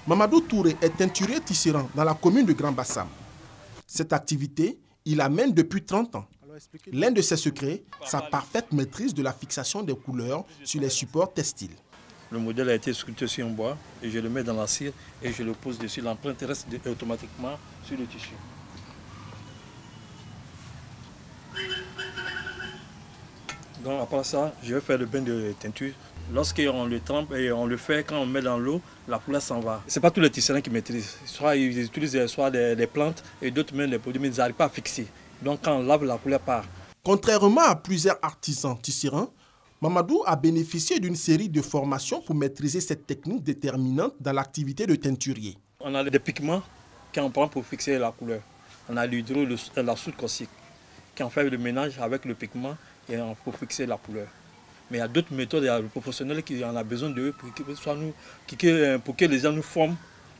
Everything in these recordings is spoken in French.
Mamadou Touré est teinturier tisserand dans la commune de Grand Bassam. Cette activité, il la mène depuis 30 ans. L'un de ses secrets, sa parfaite maîtrise de la fixation des couleurs sur les supports textiles. Le modèle a été sculpté sur un bois et je le mets dans la cire et je le pose dessus. L'empreinte reste automatiquement sur le tissu. Donc après ça, je vais faire le bain de teinture. Lorsqu'on le trempe et on le fait, quand on met dans l'eau, la couleur s'en va. Ce n'est pas tous les tisserands qui maîtrisent. Soit ils utilisent soit des plantes et d'autres même des produits, mais ils n'arrivent pas à fixer. Donc quand on lave, la couleur part. Contrairement à plusieurs artisans tisserands, Mamadou a bénéficié d'une série de formations pour maîtriser cette technique déterminante dans l'activité de teinturier. On a des pigments qu'on prend pour fixer la couleur. On a l'hydro, la soude caustique, qu'on fait le ménage avec le pigment et pour fixer la couleur. Mais il y a d'autres méthodes, il y a le professionnel qui en a besoin d'eux pour que les gens nous forment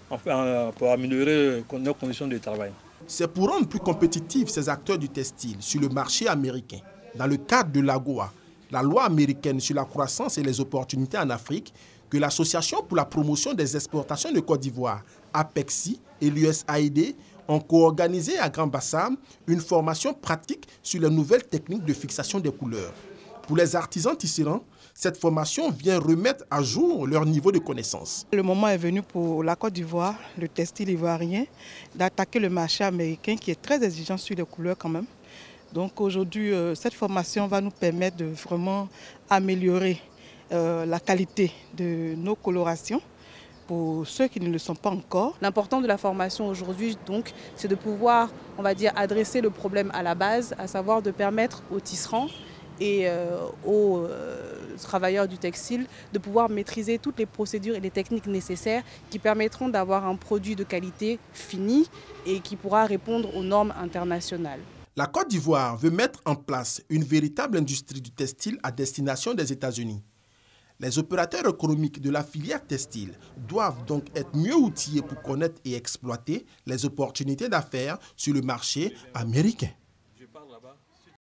pour améliorer nos conditions de travail. C'est pour rendre plus compétitifs ces acteurs du textile sur le marché américain. Dans le cadre de l'AGOA, la loi américaine sur la croissance et les opportunités en Afrique, que l'Association pour la promotion des exportations de Côte d'Ivoire, APEXI, et l'USAID ont co-organisé à Grand Bassam une formation pratique sur les nouvelles techniques de fixation des couleurs. Pour les artisans tisserands, cette formation vient remettre à jour leur niveau de connaissance. Le moment est venu pour la Côte d'Ivoire, le textile ivoirien, d'attaquer le marché américain qui est très exigeant sur les couleurs quand même. Donc aujourd'hui, cette formation va nous permettre de vraiment améliorer la qualité de nos colorations pour ceux qui ne le sont pas encore. L'important de la formation aujourd'hui, donc, c'est de pouvoir, on va dire, adresser le problème à la base, à savoir de permettre aux tisserands et aux travailleurs du textile de pouvoir maîtriser toutes les procédures et les techniques nécessaires qui permettront d'avoir un produit de qualité fini et qui pourra répondre aux normes internationales. La Côte d'Ivoire veut mettre en place une véritable industrie du textile à destination des États-Unis. Les opérateurs économiques de la filière textile doivent donc être mieux outillés pour connaître et exploiter les opportunités d'affaires sur le marché américain.